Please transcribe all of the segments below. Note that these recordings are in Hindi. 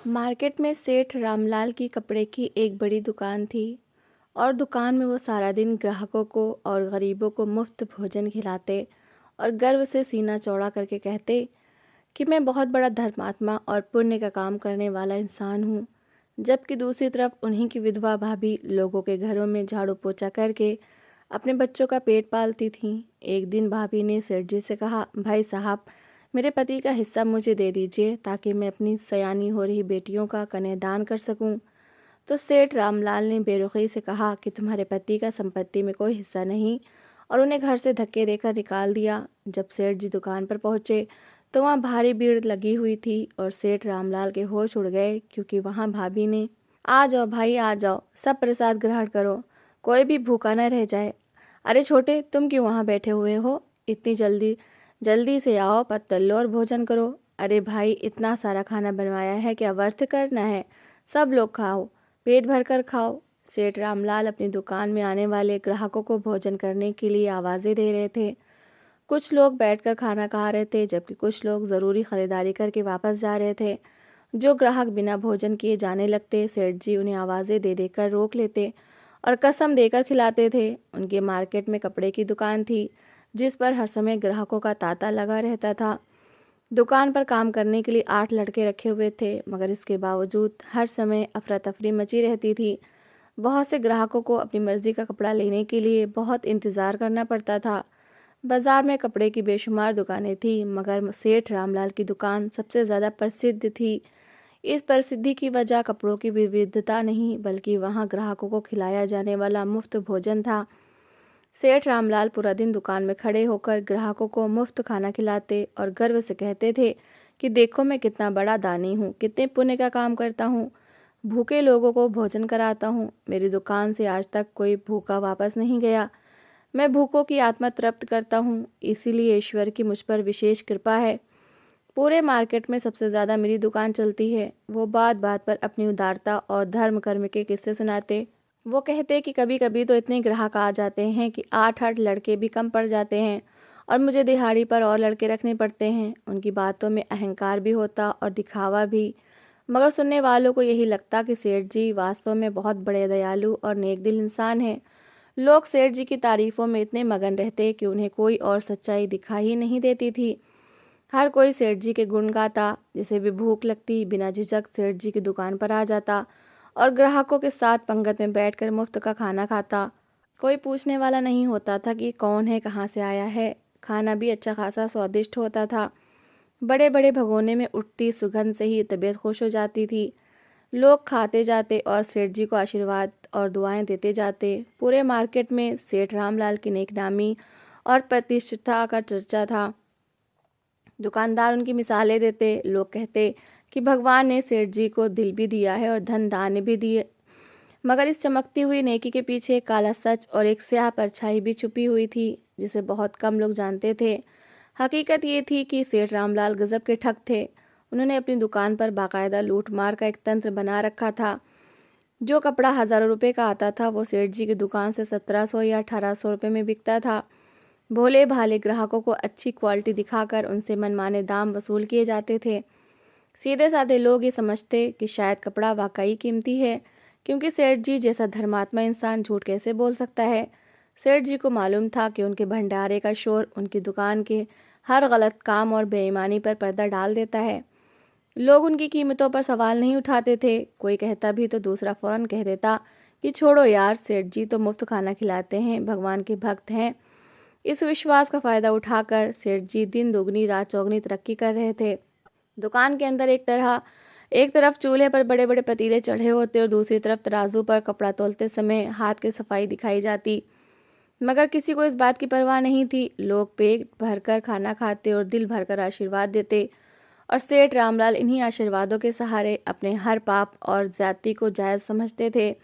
मार्केट में सेठ रामलाल की कपड़े की एक बड़ी दुकान थी और दुकान में वो सारा दिन ग्राहकों को और गरीबों को मुफ्त भोजन खिलाते और गर्व से सीना चौड़ा करके कहते कि मैं बहुत बड़ा धर्मात्मा और पुण्य का काम करने वाला इंसान हूँ। जबकि दूसरी तरफ उन्हीं की विधवा भाभी लोगों के घरों में झाड़ू पोछा करके अपने बच्चों का पेट पालती थीं। एक दिन भाभी ने सेठ जी से कहा, भाई साहब, मेरे पति का हिस्सा मुझे दे दीजिए ताकि मैं अपनी सयानी हो रही बेटियों का कन्यादान कर सकूं। तो सेठ रामलाल ने बेरुखी से कहा कि तुम्हारे पति का संपत्ति में कोई हिस्सा नहीं, और उन्हें घर से धक्के देकर निकाल दिया। जब सेठ जी दुकान पर पहुंचे तो वहाँ भारी भीड़ लगी हुई थी और सेठ रामलाल के होश उड़ गए, क्योंकि वहाँ भाभी ने, आ जाओ भाई आ जाओ, सब प्रसाद ग्रहण करो, कोई भी भूखा न रह जाए। अरे छोटे, तुम क्यों वहाँ बैठे हुए हो? इतनी जल्दी जल्दी से आओ, पत्तल लो और भोजन करो। अरे भाई, इतना सारा खाना बनवाया है, क्या व्यर्थ करना है? सब लोग खाओ, पेट भर कर खाओ। सेठ रामलाल अपनी दुकान में आने वाले ग्राहकों को भोजन करने के लिए आवाज़ें दे रहे थे। कुछ लोग बैठकर खाना खा रहे थे, जबकि कुछ लोग ज़रूरी खरीदारी करके वापस जा रहे थे। जो ग्राहक बिना भोजन किए जाने लगते, सेठ जी उन्हें आवाज़ें दे देकर रोक लेते और कसम देकर खिलाते थे। उनके मार्केट में कपड़े की दुकान थी, जिस पर हर समय ग्राहकों का तांता लगा रहता था। दुकान पर काम करने के लिए 8 लड़के रखे हुए थे, मगर इसके बावजूद हर समय अफरा तफरी मची रहती थी। बहुत से ग्राहकों को अपनी मर्जी का कपड़ा लेने के लिए बहुत इंतज़ार करना पड़ता था। बाजार में कपड़े की बेशुमार दुकानें थीं, मगर सेठ रामलाल की दुकान सबसे ज़्यादा प्रसिद्ध थी। इस प्रसिद्धि की वजह कपड़ों की विविधता नहीं, बल्कि वहाँ ग्राहकों को खिलाया जाने वाला मुफ्त भोजन था। सेठ रामलाल पूरा दिन दुकान में खड़े होकर ग्राहकों को मुफ्त खाना खिलाते और गर्व से कहते थे कि देखो, मैं कितना बड़ा दानी हूँ, कितने पुण्य का काम करता हूँ, भूखे लोगों को भोजन कराता हूँ। मेरी दुकान से आज तक कोई भूखा वापस नहीं गया। मैं भूखों की आत्मा तृप्त करता हूँ, इसीलिए ईश्वर की मुझ पर विशेष कृपा है। पूरे मार्केट में सबसे ज़्यादा मेरी दुकान चलती है। वो बात बात पर अपनी उदारता और धर्म कर्म के किस्से सुनाते। वो कहते कि कभी कभी तो इतने ग्राहक आ जाते हैं कि 8-8 लड़के भी कम पड़ जाते हैं और मुझे दिहाड़ी पर और लड़के रखने पड़ते हैं। उनकी बातों में अहंकार भी होता और दिखावा भी, मगर सुनने वालों को यही लगता कि सेठ जी वास्तव में बहुत बड़े दयालु और नेक दिल इंसान हैं। लोग सेठ जी की तारीफों में इतने मगन रहते कि उन्हें कोई और सच्चाई दिखाई ही नहीं देती थी। हर कोई सेठ जी के गुण गाता। जिसे भी भूख लगती, बिना झिझक सेठ जी की दुकान पर आ जाता और ग्राहकों के साथ पंगत में बैठकर मुफ्त का खाना खाता। कोई पूछने वाला नहीं होता था कि कौन है, कहाँ से आया है। खाना भी अच्छा खासा स्वादिष्ट होता था। बड़े बड़े भगोने में उठती सुगंध से ही तबीयत खुश हो जाती थी। लोग खाते जाते और सेठ जी को आशीर्वाद और दुआएं देते जाते। पूरे मार्केट में सेठ रामलाल की नेकनामी और प्रतिष्ठा का चर्चा था। दुकानदार उनकी मिसालें देते। लोग कहते कि भगवान ने सेठ जी को दिल भी दिया है और धन दान भी दिए, मगर इस चमकती हुई नेकी के पीछे एक काला सच और एक स्याह परछाई भी छुपी हुई थी, जिसे बहुत कम लोग जानते थे। हकीकत ये थी कि सेठ रामलाल गजब के ठग थे। उन्होंने अपनी दुकान पर बाकायदा लूट मार का एक तंत्र बना रखा था। जो कपड़ा हज़ारों रुपए का आता था, वो सेठ जी की दुकान से 1700 या 1800 रुपये में बिकता था। भोले भाले ग्राहकों को अच्छी क्वालिटी दिखाकर उनसे मनमाने दाम वसूल किए जाते थे। सीधे साधे लोग ये समझते कि शायद कपड़ा वाकई कीमती है, क्योंकि सेठ जी जैसा धर्मात्मा इंसान झूठ कैसे बोल सकता है। सेठ जी को मालूम था कि उनके भंडारे का शोर उनकी दुकान के हर गलत काम और बेईमानी पर पर्दा डाल देता है। लोग उनकी कीमतों पर सवाल नहीं उठाते थे। कोई कहता भी तो दूसरा फौरन कह देता कि छोड़ो यार, सेठ जी तो मुफ्त खाना खिलाते हैं, भगवान के भक्त हैं। इस विश्वास का फ़ायदा उठाकर सेठ जी दिन दोगुनी रात चौगुनी तरक्की कर रहे थे। दुकान के अंदर एक तरफ चूल्हे पर बड़े बड़े पतीले चढ़े होते और दूसरी तरफ तराजू पर कपड़ा तौलते समय हाथ की सफाई दिखाई जाती, मगर किसी को इस बात की परवाह नहीं थी। लोग पेट भरकर खाना खाते और दिल भरकर आशीर्वाद देते, और सेठ रामलाल इन्हीं आशीर्वादों के सहारे अपने हर पाप और ज्यादती को जायज़ समझते थे।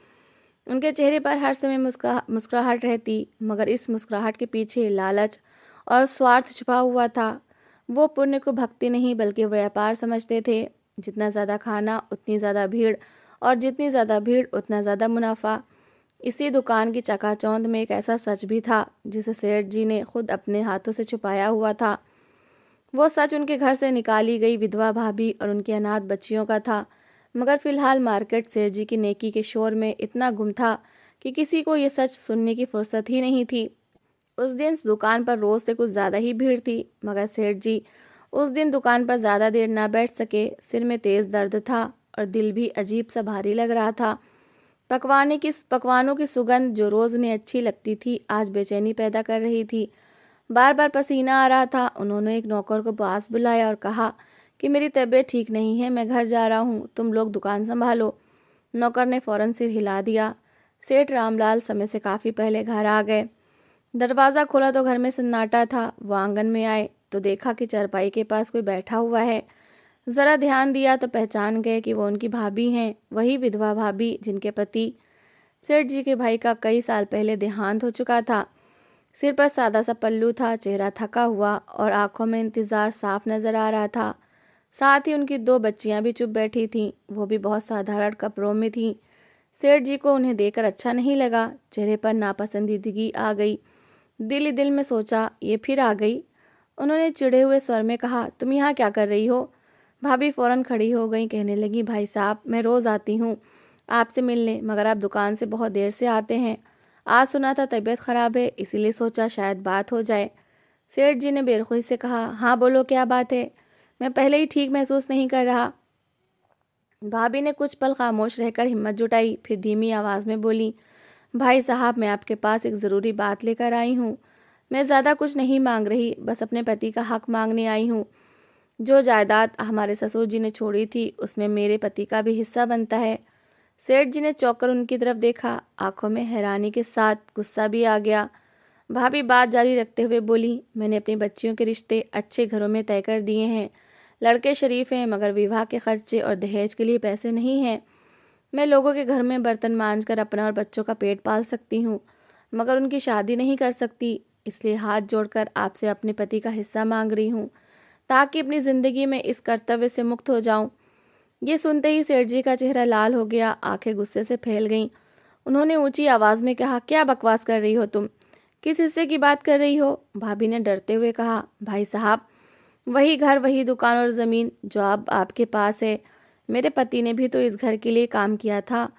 उनके चेहरे पर हर समय मुस्कुराहट रहती, मगर इस मुस्कुराहट के पीछे लालच और स्वार्थ छुपा हुआ था। वो पुण्य को भक्ति नहीं बल्कि व्यापार समझते थे। जितना ज़्यादा खाना उतनी ज़्यादा भीड़, और जितनी ज़्यादा भीड़ उतना ज़्यादा मुनाफा। इसी दुकान की चकाचौंध में एक ऐसा सच भी था जिसे सेठ जी ने खुद अपने हाथों से छुपाया हुआ था। वो सच उनके घर से निकाली गई विधवा भाभी और उनकी अनाथ बच्चियों का था। मगर फिलहाल मार्केट सेठ जी की नेकी के शोर में इतना गुम था कि किसी को ये सच सुनने की फुर्सत ही नहीं थी। उस दिन दुकान पर रोज से कुछ ज़्यादा ही भीड़ थी, मगर सेठ जी उस दिन दुकान पर ज़्यादा देर ना बैठ सके। सिर में तेज दर्द था और दिल भी अजीब सा भारी लग रहा था। पकवानों की सुगंध जो रोज़ उन्हें अच्छी लगती थी, आज बेचैनी पैदा कर रही थी। बार बार पसीना आ रहा था। उन्होंने एक नौकर को पास बुलाया और कहा कि मेरी तबीयत ठीक नहीं है, मैं घर जा रहा हूँ, तुम लोग दुकान संभालो। नौकर ने फौरन सिर हिला दिया। सेठ रामलाल समय से काफ़ी पहले घर आ गए। दरवाज़ा खोला तो घर में सन्नाटा था। वो आंगन में आए तो देखा कि चारपाई के पास कोई बैठा हुआ है। ज़रा ध्यान दिया तो पहचान गए कि वो उनकी भाभी हैं, वही विधवा भाभी जिनके पति सेठ जी के भाई का कई साल पहले देहांत हो चुका था। सिर पर सादा सा पल्लू था, चेहरा थका हुआ और आंखों में इंतजार साफ नजर आ रहा था। साथ ही उनकी दो बच्चियां भी चुप बैठी थीं, वो भी बहुत साधारण कपड़ों में थीं। सेठ जी को उन्हें देखकर अच्छा नहीं लगा, चेहरे पर नापसंदीदगी आ गई। दिल ही दिल में सोचा, ये फिर आ गई। उन्होंने चिढ़े हुए स्वर में कहा, तुम यहाँ क्या कर रही हो? भाभी फौरन खड़ी हो गई, कहने लगी, भाई साहब, मैं रोज़ आती हूँ आपसे मिलने, मगर आप दुकान से बहुत देर से आते हैं। आज सुना था तबीयत खराब है, इसीलिए सोचा शायद बात हो जाए। सेठ जी ने बेरुखी से कहा, हाँ बोलो, क्या बात है? मैं पहले ही ठीक महसूस नहीं कर रहा। भाभी ने कुछ पल खामोश रहकर हिम्मत जुटाई, फिर धीमी आवाज़ में बोली, भाई साहब, मैं आपके पास एक ज़रूरी बात लेकर आई हूँ। मैं ज़्यादा कुछ नहीं मांग रही, बस अपने पति का हक मांगने आई हूँ। जो जायदाद हमारे ससुर जी ने छोड़ी थी, उसमें मेरे पति का भी हिस्सा बनता है। सेठ जी ने चौंककर उनकी तरफ देखा, आंखों में हैरानी के साथ गुस्सा भी आ गया। भाभी बात जारी रखते हुए बोली, मैंने अपनी बच्चियों के रिश्ते अच्छे घरों में तय कर दिए हैं। लड़के शरीफ हैं, मगर विवाह के खर्चे और दहेज के लिए पैसे नहीं हैं। मैं लोगों के घर में बर्तन मांज कर अपना और बच्चों का पेट पाल सकती हूँ, मगर उनकी शादी नहीं कर सकती। इसलिए हाथ जोड़कर आपसे अपने पति का हिस्सा मांग रही हूँ, ताकि अपनी ज़िंदगी में इस कर्तव्य से मुक्त हो जाऊं। ये सुनते ही सेठ जी का चेहरा लाल हो गया, आंखें गुस्से से फैल गईं। उन्होंने ऊंची आवाज़ में कहा, क्या बकवास कर रही हो तुम? किस हिस्से की बात कर रही हो? भाभी ने डरते हुए कहा, भाई साहब, वही घर, वही दुकान और ज़मीन जो अब आपके पास है। मेरे पति ने भी तो इस घर के लिए काम किया था,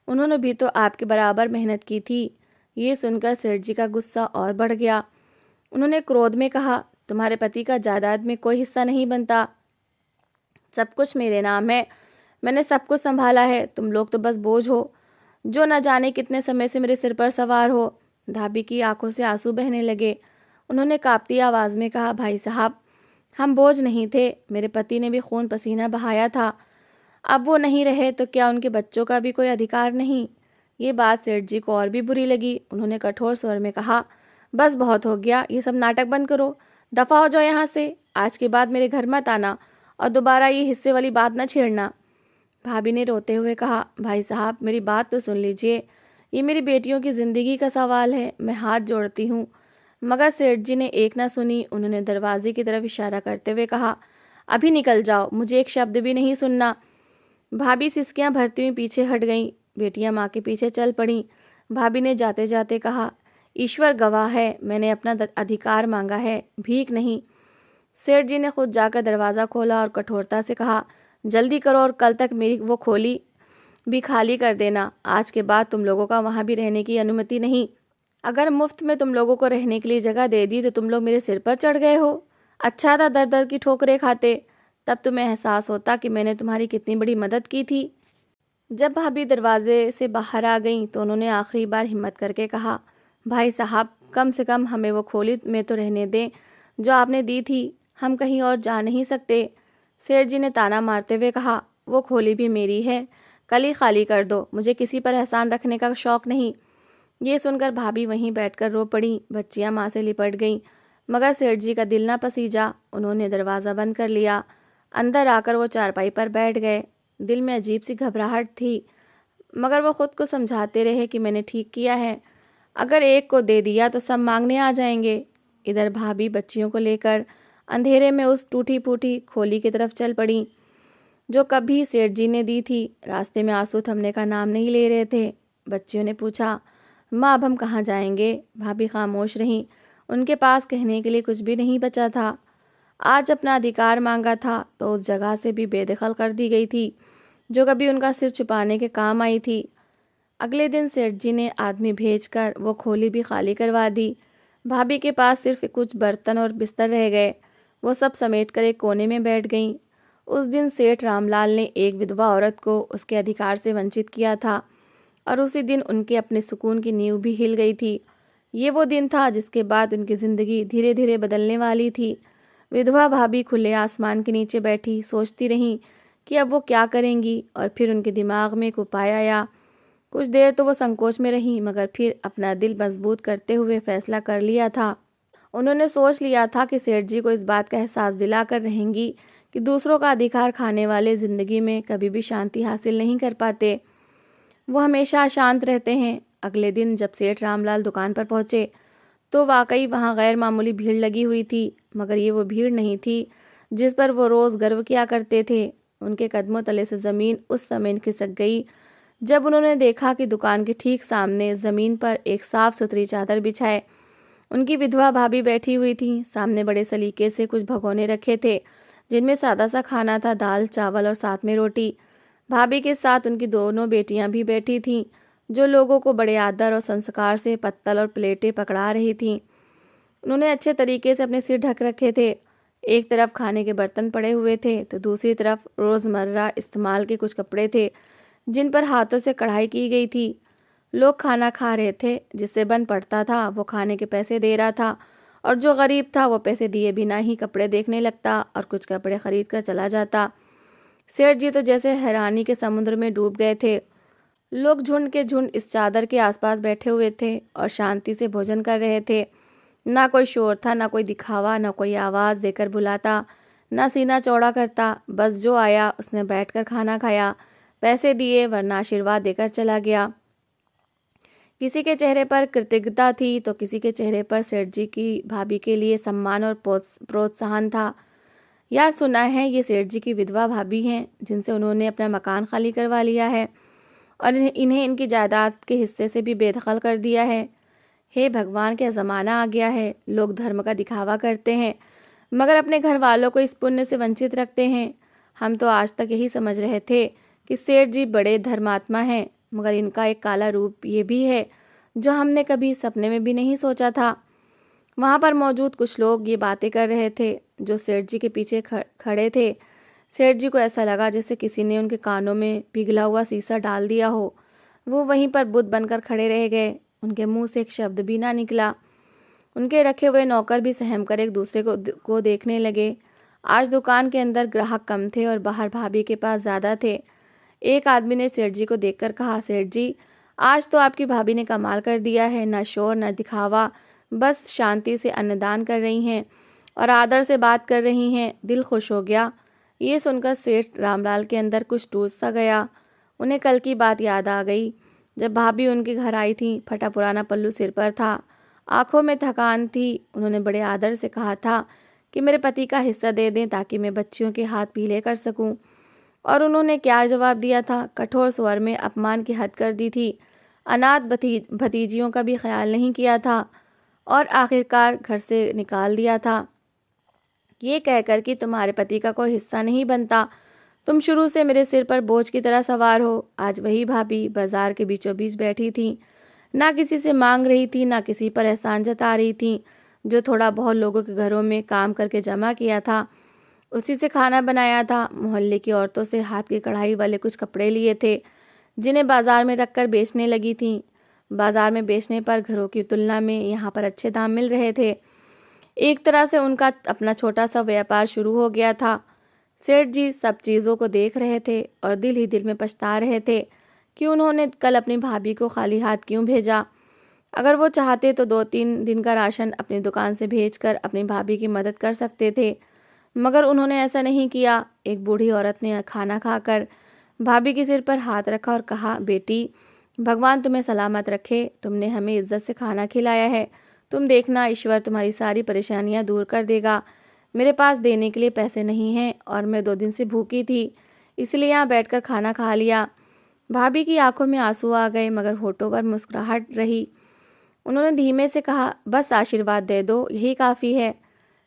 उन्होंने भी तो आपके बराबर मेहनत की थी। ये सुनकर सेठ जी का गुस्सा और बढ़ गया। उन्होंने क्रोध में कहा, तुम्हारे पति का जायदाद में कोई हिस्सा नहीं बनता, सब कुछ मेरे नाम है। मैंने सब कुछ संभाला है, तुम लोग तो बस बोझ हो, जो न जाने कितने समय से मेरे सिर पर सवार हो। भाभी की आंखों से आंसू बहने लगे। उन्होंने कांपती आवाज़ में कहा, भाई साहब, हम बोझ नहीं थे, मेरे पति ने भी खून पसीना बहाया था। अब वो नहीं रहे तो क्या उनके बच्चों का भी कोई अधिकार नहीं? ये बात सेठ जी को और भी बुरी लगी। उन्होंने कठोर स्वर में कहा, बस बहुत हो गया, ये सब नाटक बंद करो, दफा हो जाओ यहाँ से। आज के बाद मेरे घर मत आना और दोबारा ये हिस्से वाली बात न छेड़ना। भाभी ने रोते हुए कहा, भाई साहब, मेरी बात तो सुन लीजिए, ये मेरी बेटियों की ज़िंदगी का सवाल है, मैं हाथ जोड़ती हूँ। मगर सेठ जी ने एक ना सुनी। उन्होंने दरवाजे की तरफ इशारा करते हुए कहा, अभी निकल जाओ, मुझे एक शब्द भी नहीं सुनना। भाभी सिसकियां भरती हुई पीछे हट गईं। बेटियां माँ के पीछे चल पड़ीं। भाभी ने जाते जाते कहा, ईश्वर गवाह है, मैंने अपना अधिकार मांगा है, भीख नहीं। सेठ जी ने खुद जाकर दरवाज़ा खोला और कठोरता से कहा, जल्दी करो और कल तक मेरी वो खोली भी खाली कर देना। आज के बाद तुम लोगों का वहाँ भी रहने की अनुमति नहीं। अगर मुफ्त में तुम लोगों को रहने के लिए जगह दे दी तो तुम लोग मेरे सिर पर चढ़ गए हो। अच्छा था दर दर की ठोकरें खाते, तब तुम्हें एहसास होता कि मैंने तुम्हारी कितनी बड़ी मदद की थी। जब भाभी दरवाजे से बाहर आ गईं तो उन्होंने आखिरी बार हिम्मत करके कहा, भाई साहब, कम से कम हमें वो खोली में तो रहने दें जो आपने दी थी, हम कहीं और जा नहीं सकते। सेठ जी ने ताना मारते हुए कहा, वो खोली भी मेरी है, कल ही खाली कर दो, मुझे किसी पर एहसान रखने का शौक नहीं। ये सुनकर भाभी वहीं बैठकर रो पड़ी। बच्चियां माँ से लिपट गईं, मगर सेठ जी का दिल ना पसीजा। उन्होंने दरवाज़ा बंद कर लिया। अंदर आकर वो चारपाई पर बैठ गए। दिल में अजीब सी घबराहट थी, मगर वो खुद को समझाते रहे कि मैंने ठीक किया है, अगर एक को दे दिया तो सब मांगने आ जाएंगे। इधर भाभी बच्चियों को लेकर अंधेरे में उस टूटी फूटी खोली की तरफ चल पड़ी जो कभी सेठ जी ने दी थी। रास्ते में आंसू थमने का नाम नहीं ले रहे थे। बच्चियों ने पूछा, माँ, अब हम कहाँ जाएंगे? भाभी खामोश रहीं। उनके पास कहने के लिए कुछ भी नहीं बचा था। आज अपना अधिकार मांगा था तो उस जगह से भी बेदखल कर दी गई थी। जो कभी उनका सिर छुपाने के काम आई थी। अगले दिन सेठ जी ने आदमी भेजकर वो खोली भी खाली करवा दी। भाभी के पास सिर्फ कुछ बर्तन और बिस्तर रह गए। वो सब समेट कर एक कोने में बैठ गईं। उस दिन सेठ रामलाल ने एक विधवा औरत को उसके अधिकार से वंचित किया था और उसी दिन उनके अपने सुकून की नींव भी हिल गई थी। ये वो दिन था जिसके बाद उनकी ज़िंदगी धीरे धीरे बदलने वाली थी। विधवा भाभी खुले आसमान के नीचे बैठी सोचती रहीं कि अब वो क्या करेंगी, और फिर उनके दिमाग में एक उपाय आया। कुछ देर तो वो संकोच में रहीं, मगर फिर अपना दिल मजबूत करते हुए फैसला कर लिया था। उन्होंने सोच लिया था कि सेठ जी को इस बात का एहसास दिलाकर रहेंगी कि दूसरों का अधिकार खाने वाले ज़िंदगी में कभी भी शांति हासिल नहीं कर पाते। वो हमेशा अशांत रहते हैं। अगले दिन जब सेठ रामलाल दुकान पर पहुंचे तो वाकई वहां गैर मामूली भीड़ लगी हुई थी, मगर ये वो भीड़ नहीं थी जिस पर वो रोज़ गर्व किया करते थे। उनके कदमों तले से ज़मीन उस समय खिसक गई जब उन्होंने देखा कि दुकान के ठीक सामने ज़मीन पर एक साफ सुथरी चादर बिछाए उनकी विधवा भाभी बैठी हुई थी। सामने बड़े सलीके से कुछ भगोने रखे थे जिनमें सादा सा खाना था, दाल चावल और साथ में रोटी। भाभी के साथ उनकी दोनों बेटियां भी बैठी थीं, जो लोगों को बड़े आदर और संस्कार से पत्तल और प्लेटें पकड़ा रही थीं। उन्होंने अच्छे तरीके से अपने सिर ढक रखे थे। एक तरफ खाने के बर्तन पड़े हुए थे तो दूसरी तरफ रोज़मर्रा इस्तेमाल के कुछ कपड़े थे जिन पर हाथों से कढ़ाई की गई थी। लोग खाना खा रहे थे, जिससे बन पड़ता था वो खाने के पैसे दे रहा था, और जो गरीब था वो पैसे दिए बिना ही कपड़े देखने लगता और कुछ कपड़े खरीद कर चला जाता। सेठ जी तो जैसे हैरानी के समुद्र में डूब गए थे। लोग झुंड के झुंड इस चादर के आसपास बैठे हुए थे और शांति से भोजन कर रहे थे। ना कोई शोर था, ना कोई दिखावा, ना कोई आवाज़ देकर बुलाता, ना सीना चौड़ा करता। बस जो आया उसने बैठकर खाना खाया, पैसे दिए वरना आशीर्वाद देकर चला गया। किसी के चेहरे पर कृतज्ञता थी तो किसी के चेहरे पर सेठ जी की भाभी के लिए सम्मान और प्रोत्साहन था। यार, सुना है ये सेठ जी की विधवा भाभी हैं जिनसे उन्होंने अपना मकान खाली करवा लिया है और इन्हें इनकी जायदाद के हिस्से से भी बेदखल कर दिया है। हे भगवान, क्या ज़माना आ गया है। लोग धर्म का दिखावा करते हैं मगर अपने घर वालों को इस पुण्य से वंचित रखते हैं। हम तो आज तक यही समझ रहे थे कि सेठ जी बड़े धर्मात्मा हैं, मगर इनका एक काला रूप ये भी है जो हमने कभी सपने में भी नहीं सोचा था। वहाँ पर मौजूद कुछ लोग ये बातें कर रहे थे जो सेठ जी के पीछे खड़े थे। सेठ जी को ऐसा लगा जैसे किसी ने उनके कानों में पिघला हुआ सीसा डाल दिया हो। वो वहीं पर बुत बनकर खड़े रह गए। उनके मुंह से एक शब्द भी ना निकला। उनके रखे हुए नौकर भी सहम कर एक दूसरे को देखने लगे। आज दुकान के अंदर ग्राहक कम थे और बाहर भाभी के पास ज़्यादा थे। एक आदमी ने सेठ जी को देखकर कहा, सेठ जी, आज तो आपकी भाभी ने कमाल कर दिया है। न शोर न दिखावा, बस शांति से अन्नदान कर रही हैं और आदर से बात कर रही हैं। दिल खुश हो गया। ये सुनकर सेठ रामलाल के अंदर कुछ टूट सा गया। उन्हें कल की बात याद आ गई जब भाभी उनके घर आई थी। फटा पुराना पल्लू सिर पर था, आंखों में थकान थी। उन्होंने बड़े आदर से कहा था कि मेरे पति का हिस्सा दे दें ताकि मैं बच्चियों के हाथ पीले कर सकूं। और उन्होंने क्या जवाब दिया था? कठोर स्वर में अपमान की हद कर दी थी। अनाथ भतीजियों का भी ख्याल नहीं किया था और आखिरकार घर से निकाल दिया था, ये कहकर कि तुम्हारे पति का कोई हिस्सा नहीं बनता। तुम शुरू से मेरे सिर पर बोझ की तरह सवार हो। आज वही भाभी बाजार के बीचों बीच बैठी थी, ना किसी से मांग रही थी, ना किसी पर एहसान जता रही थी। जो थोड़ा बहुत लोगों के घरों में काम करके जमा किया था उसी से खाना बनाया था। मोहल्ले की औरतों से हाथ की कढ़ाई वाले कुछ कपड़े लिए थे जिन्हें बाजार में रखकर बेचने लगी थीं। बाजार में बेचने पर घरों की तुलना में यहाँ पर अच्छे दाम मिल रहे थे। एक तरह से उनका अपना छोटा सा व्यापार शुरू हो गया था। सेठ जी सब चीज़ों को देख रहे थे और दिल ही दिल में पछता रहे थे कि उन्होंने कल अपनी भाभी को खाली हाथ क्यों भेजा। अगर वो चाहते तो 2-3 दिन का राशन अपनी दुकान से भेजकर अपनी भाभी की मदद कर सकते थे, मगर उन्होंने ऐसा नहीं किया। एक बूढ़ी औरत ने खाना खाकर भाभी के सिर पर हाथ रखा और कहा, बेटी, भगवान तुम्हें सलामत रखे। तुमने हमें इज्जत से खाना खिलाया है। तुम देखना, ईश्वर तुम्हारी सारी परेशानियां दूर कर देगा। मेरे पास देने के लिए पैसे नहीं हैं और मैं 2 दिन से भूखी थी, इसलिए यहाँ बैठकर खाना खा लिया। भाभी की आंखों में आंसू आ गए मगर होठों पर मुस्कुराहट रही। उन्होंने धीमे से कहा, बस आशीर्वाद दे दो, यही काफ़ी है।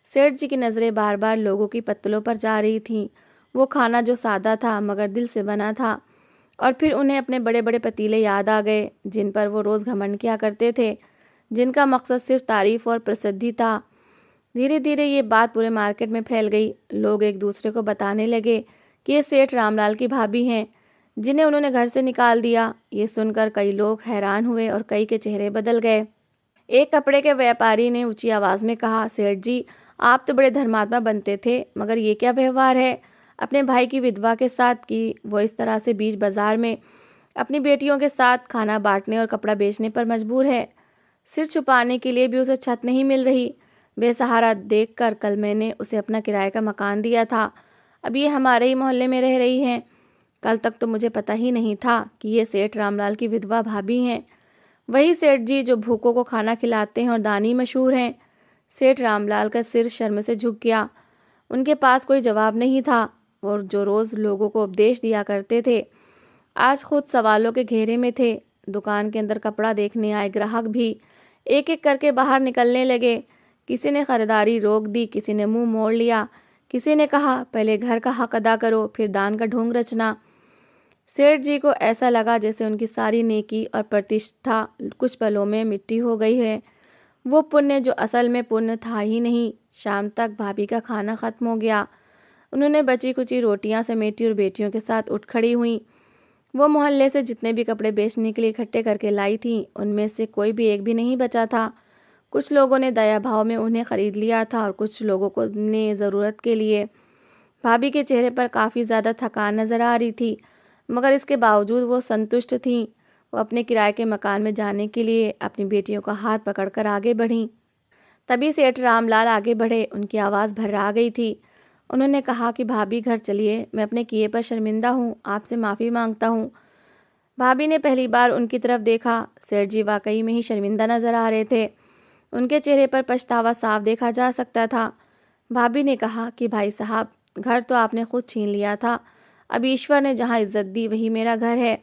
सेठ जी की नज़रें बार बार लोगों की पत्तलों पर जा रही थीं। वो खाना जो सादा था मगर दिल से बना था। और फिर उन्हें अपने बड़े बड़े पतीले याद आ गए जिन पर वो रोज़ घमंड किया करते थे, जिनका मकसद सिर्फ तारीफ और प्रसिद्धि था। धीरे धीरे ये बात पूरे मार्केट में फैल गई। लोग एक दूसरे को बताने लगे कि ये सेठ रामलाल की भाभी हैं जिन्हें उन्होंने घर से निकाल दिया। ये सुनकर कई लोग हैरान हुए और कई के चेहरे बदल गए। एक कपड़े के व्यापारी ने ऊंची आवाज में कहा, सेठ जी, आप तो बड़े धर्मात्मा बनते थे, मगर ये क्या व्यवहार है अपने भाई की विधवा के साथ कि वो इस तरह से बीच बाजार में अपनी बेटियों के साथ खाना बांटने और कपड़ा बेचने पर मजबूर है। सिर छुपाने के लिए भी उसे छत नहीं मिल रही। बेसहारा देखकर कल मैंने उसे अपना किराए का मकान दिया था, अब ये हमारे ही मोहल्ले में रह रही हैं। कल तक तो मुझे पता ही नहीं था कि ये सेठ रामलाल की विधवा भाभी हैं, वही सेठ जी जो भूखों को खाना खिलाते हैं और दानी मशहूर हैं। सेठ रामलाल का सिर शर्म से झुक गया। उनके पास कोई जवाब नहीं था और जो रोज़ लोगों को उपदेश दिया करते थे आज खुद सवालों के घेरे में थे। दुकान के अंदर कपड़ा देखने आए ग्राहक भी एक एक करके बाहर निकलने लगे। किसी ने खरीदारी रोक दी, किसी ने मुंह मोड़ लिया, किसी ने कहा पहले घर का हक अदा करो फिर दान का ढोंग रचना। सेठ जी को ऐसा लगा जैसे उनकी सारी नेकी और प्रतिष्ठा कुछ पलों में मिट्टी हो गई है। वो पुण्य जो असल में पुण्य था ही नहीं। शाम तक भाभी का खाना खत्म हो गया। उन्होंने बची कुची रोटियां समेटी और बेटियों के साथ उठ खड़ी हुई। वो मोहल्ले से जितने भी कपड़े बेचने के लिए इकट्ठे करके लाई थीं उनमें से कोई भी एक भी नहीं बचा था। कुछ लोगों ने दया भाव में उन्हें खरीद लिया था और कुछ लोगों को ने ज़रूरत के लिए। भाभी के चेहरे पर काफ़ी ज़्यादा थकान नज़र आ रही थी, मगर इसके बावजूद वो संतुष्ट थीं। वो अपने किराए के मकान में जाने के लिए अपनी बेटियों का हाथ पकड़कर आगे बढ़ीं। तभी सेठ रामलाल आगे बढ़े। उनकी आवाज़ भर्रा गई थी। उन्होंने कहा कि भाभी घर चलिए, मैं अपने किए पर शर्मिंदा हूँ, आपसे माफ़ी मांगता हूँ। भाभी ने पहली बार उनकी तरफ देखा। सेठ जी वाकई में ही शर्मिंदा नजर आ रहे थे। उनके चेहरे पर पछतावा साफ देखा जा सकता था। भाभी ने कहा कि भाई साहब, घर तो आपने खुद छीन लिया था, अब ईश्वर ने जहाँ इज्जत दी वही मेरा घर है।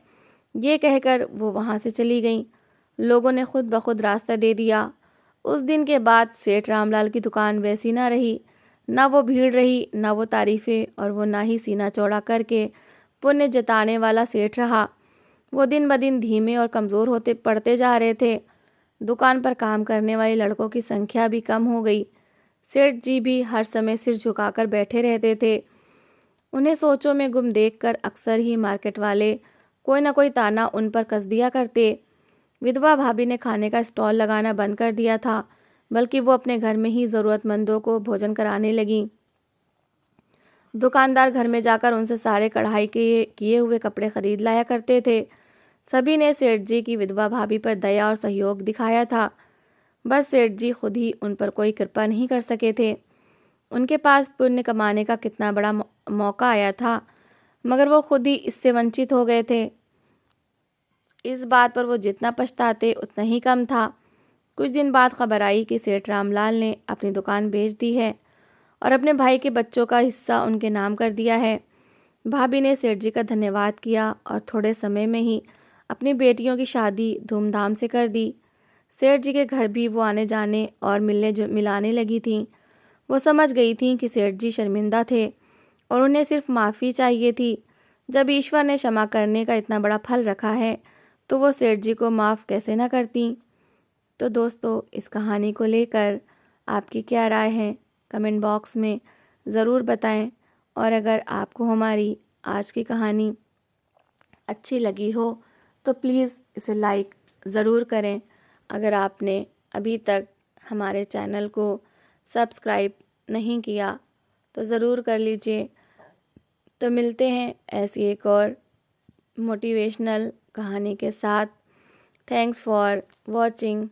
ये कहकर वो वहाँ से चली गईं। लोगों ने खुद ब खुद रास्ता दे दिया। उस दिन के बाद सेठ रामलाल की दुकान वैसी ना रही। ना वो भीड़ रही, ना वो तारीफें, और वो ना ही सीना चौड़ा करके पुण्य जताने वाला सेठ रहा। वो दिन ब दिन धीमे और कमज़ोर होते पड़ते जा रहे थे। दुकान पर काम करने वाले लड़कों की संख्या भी कम हो गई। सेठ जी भी हर समय सिर झुकाकर बैठे रहते थे। उन्हें सोचों में गुम देखकर अक्सर ही मार्केट वाले कोई ना कोई ताना उन पर कस दिया करते। विधवा भाभी ने खाने का स्टॉल लगाना बंद कर दिया था, बल्कि वो अपने घर में ही ज़रूरतमंदों को भोजन कराने लगी। दुकानदार घर में जाकर उनसे सारे कढ़ाई के किए हुए कपड़े खरीद लाया करते थे। सभी ने सेठ जी की विधवा भाभी पर दया और सहयोग दिखाया था। बस सेठ जी खुद ही उन पर कोई कृपा नहीं कर सके थे। उनके पास पुण्य कमाने का कितना बड़ा मौका आया था, मगर वो खुद ही इससे वंचित हो गए थे। इस बात पर वो जितना पछताते उतना ही कम था। कुछ दिन बाद खबर आई कि सेठ रामलाल ने अपनी दुकान बेच दी है और अपने भाई के बच्चों का हिस्सा उनके नाम कर दिया है। भाभी ने सेठ जी का धन्यवाद किया और थोड़े समय में ही अपनी बेटियों की शादी धूमधाम से कर दी। सेठ जी के घर भी वो आने जाने और मिलाने लगी थीं। वो समझ गई थीं कि सेठ जी शर्मिंदा थे और उन्हें सिर्फ माफ़ी चाहिए थी। जब ईश्वर ने क्षमा करने का इतना बड़ा फल रखा है तो वो सेठ जी को माफ़ कैसे ना करती। तो दोस्तों, इस कहानी को लेकर आपकी क्या राय है, कमेंट बॉक्स में ज़रूर बताएं। और अगर आपको हमारी आज की कहानी अच्छी लगी हो तो प्लीज़ इसे लाइक ज़रूर करें। अगर आपने अभी तक हमारे चैनल को सब्सक्राइब नहीं किया तो ज़रूर कर लीजिए। तो मिलते हैं ऐसी एक और मोटिवेशनल कहानी के साथ। Thanks for watching.